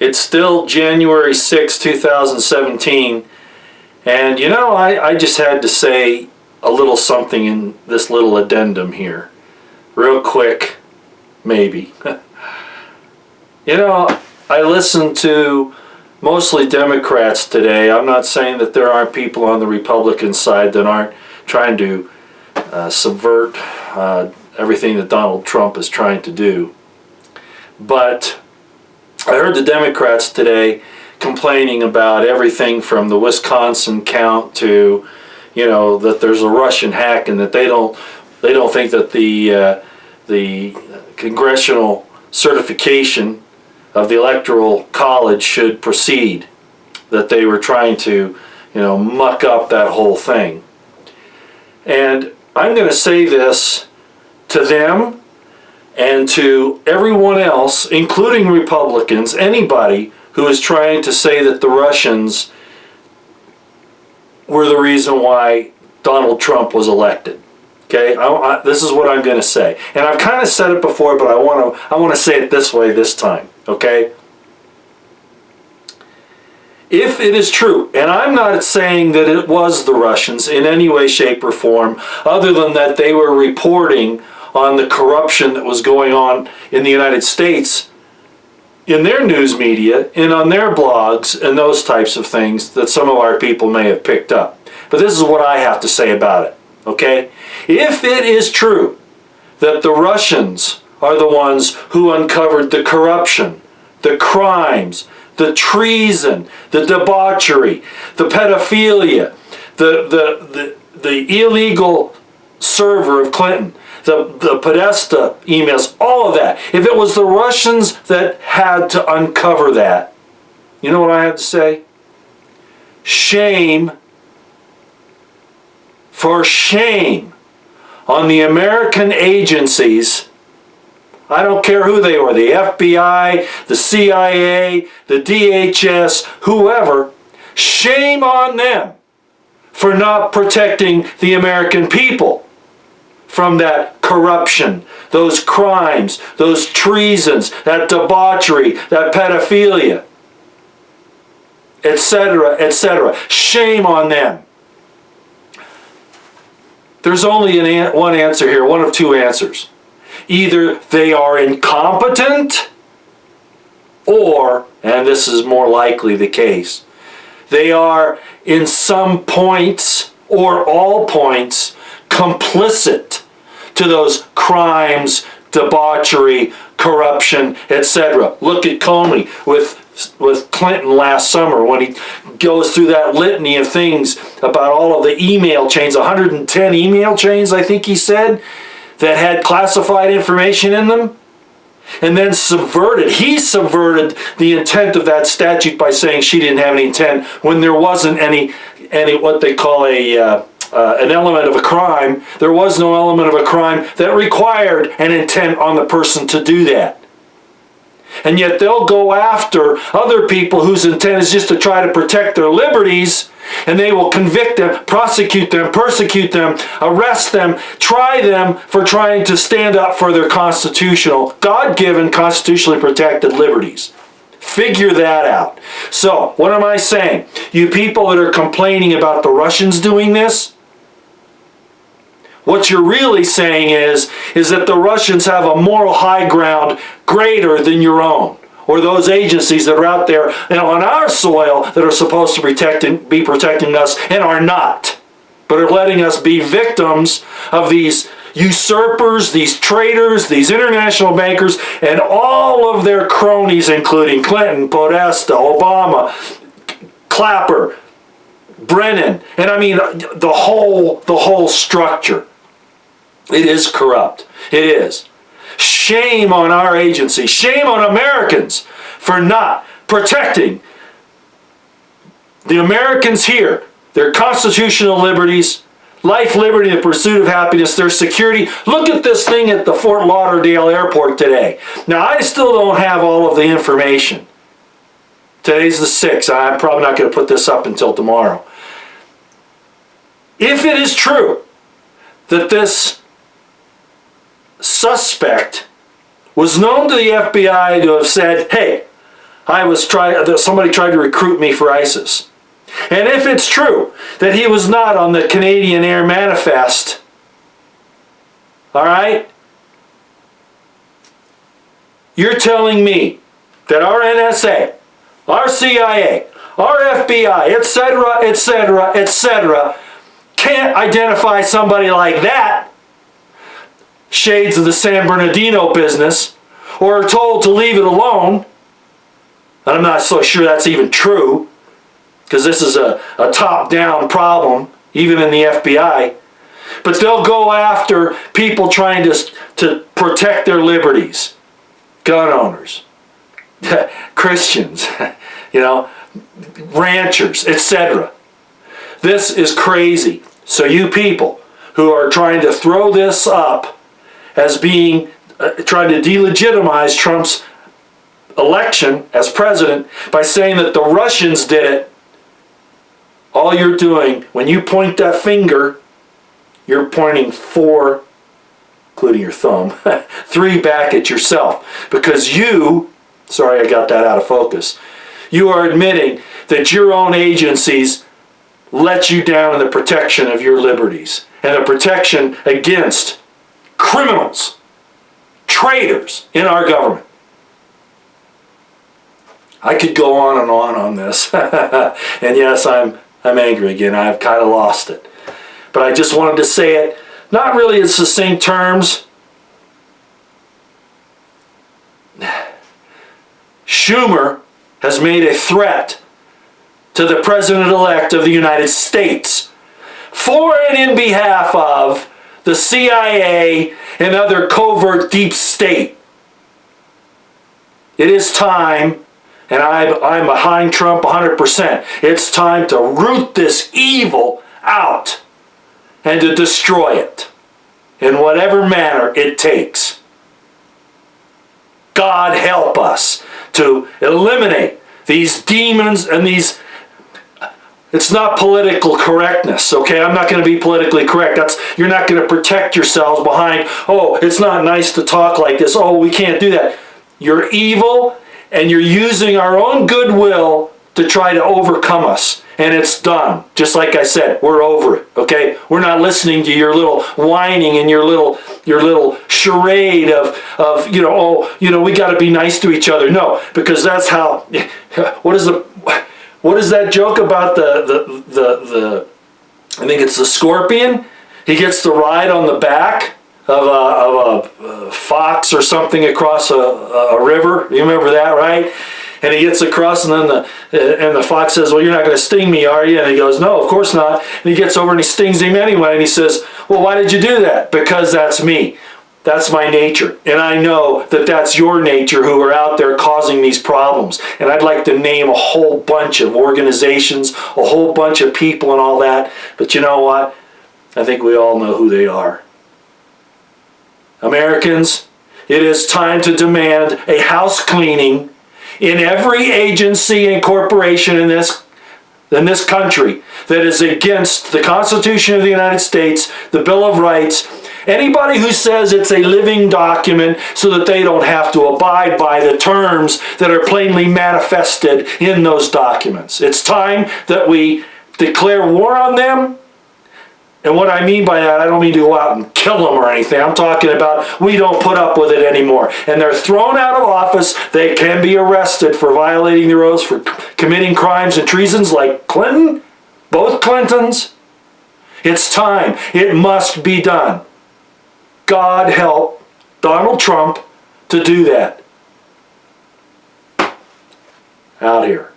It's still January 6, 2017, and you know, I just had to say a little something in this little addendum here. Real quick, maybe. You know, I listened to mostly Democrats today. I'm not saying that there aren't people on the Republican side that aren't trying to subvert everything that Donald Trump is trying to do. But I heard the Democrats today complaining about everything from the Wisconsin count to, you know, that there's a Russian hack, and that they don't think that the congressional certification of the Electoral College should proceed. That they were trying to, you know, muck up that whole thing. And I'm going to say this to them and to everyone else, including Republicans, anybody who is trying to say that the Russians were the reason why Donald Trump was elected. Okay, this is what I'm going to say, and I've kind of said it before, but I want to say it this way this time. Okay, if it is true, and I'm not saying that it was the Russians in any way, shape, or form, other than that they were reporting on the corruption that was going on in the United States in their news media and on their blogs and those types of things that some of our people may have picked up. But this is what I have to say about it. Okay? If it is true that the Russians are the ones who uncovered the corruption, the crimes, the treason, the debauchery, the pedophilia, the illegal server of Clinton, the Podesta emails, all of that. If it was the Russians that had to uncover that, you know what I have to say? Shame for shame on the American agencies. I don't care who they were, the FBI, the CIA, the DHS, whoever. Shame on them for not protecting the American people from that corruption, those crimes, those treasons, that debauchery, that pedophilia, etc., etc. Shame on them. There's only one answer here, one of two answers. Either they are incompetent, or, and this is more likely the case, they are in some points or all points complicit to those crimes, debauchery, corruption, etc. Look at Comey with Clinton last summer when he goes through that litany of things about all of the email chains, 110 email chains, I think he said, that had classified information in them, and then he subverted the intent of that statute by saying she didn't have any intent when there wasn't any what they call an element of a crime. There was no element of a crime that required an intent on the person to do that. And yet they'll go after other people whose intent is just to try to protect their liberties, and they will convict them, prosecute them, persecute them, arrest them, try them for trying to stand up for their constitutional, God-given, constitutionally protected liberties. Figure that out. So, what am I saying? You people that are complaining about the Russians doing this, what you're really saying is that the Russians have a moral high ground greater than your own, or those agencies that are out there and on our soil that are supposed to be protecting us and are not, but are letting us be victims of these usurpers, these traitors, these international bankers, and all of their cronies, including Clinton, Podesta, Obama, Clapper, Brennan, and I mean the whole structure. It is corrupt. It is. Shame on our agency. Shame on Americans for not protecting the Americans here, their constitutional liberties, life, liberty, the pursuit of happiness, their security. Look at this thing at the Fort Lauderdale airport today. Now, I still don't have all of the information. Today's the 6th. I'm probably not going to put this up until tomorrow. If it is true that this suspect was known to the FBI to have said, hey, somebody tried to recruit me for ISIS. And if it's true that he was not on the Canadian Air Manifest, all right, you're telling me that our NSA, our CIA, our FBI, etc., etc., etc., can't identify somebody like that, shades of the San Bernardino business, or are told to leave it alone. And I'm not so sure that's even true, because this is a top-down problem, even in the FBI. But they'll go after people trying to protect their liberties. Gun owners, Christians, ranchers, etc. This is crazy. So you people who are trying to throw this up as being, trying to delegitimize Trump's election as president by saying that the Russians did it, all you're doing, when you point that finger, you're pointing 4, including your thumb, 3 back at yourself. Because you, sorry I got that out of focus, you are admitting that your own agencies let you down in the protection of your liberties and the protection against criminals, traitors in our government. I could go on this. And yes, I'm angry again. I've kind of lost it. But I just wanted to say it, not really in succinct terms. Schumer has made a threat to the President-elect of the United States for and in behalf of the CIA and other covert deep state. It is time, and I'm behind Trump 100%. It's time to root this evil out and to destroy it in whatever manner it takes. God help us to eliminate these demons and these... It's not political correctness, okay? I'm not going to be politically correct. You're not going to protect yourselves behind, oh, it's not nice to talk like this. Oh, we can't do that. You're evil, and you're using our own goodwill to try to overcome us. And it's done. Just like I said, we're over it, okay? We're not listening to your little whining and your little charade of we got to be nice to each other. No, because that's how... What is that joke about the I think it's the scorpion? He gets the ride on the back of a fox or something across a river. You remember that, right? And he gets across, and then the fox says, well, you're not going to sting me, are you? And he goes, no, of course not. And he gets over and he stings him anyway. And he says, well, why did you do that? Because that's me. That's my nature. And I know that that's your nature who are out there causing these problems. And I'd like to name a whole bunch of organizations, a whole bunch of people and all that. But you know what? I think we all know who they are. Americans, it is time to demand a house cleaning in every agency and corporation in this country that is against the Constitution of the United States, the Bill of Rights. Anybody who says it's a living document so that they don't have to abide by the terms that are plainly manifested in those documents. It's time that we declare war on them. And what I mean by that, I don't mean to go out and kill them or anything. I'm talking about we don't put up with it anymore. And they're thrown out of office. They can be arrested for violating their oaths, for committing crimes and treasons like Clinton, both Clintons. It's time. It must be done. God help Donald Trump to do that. Out here.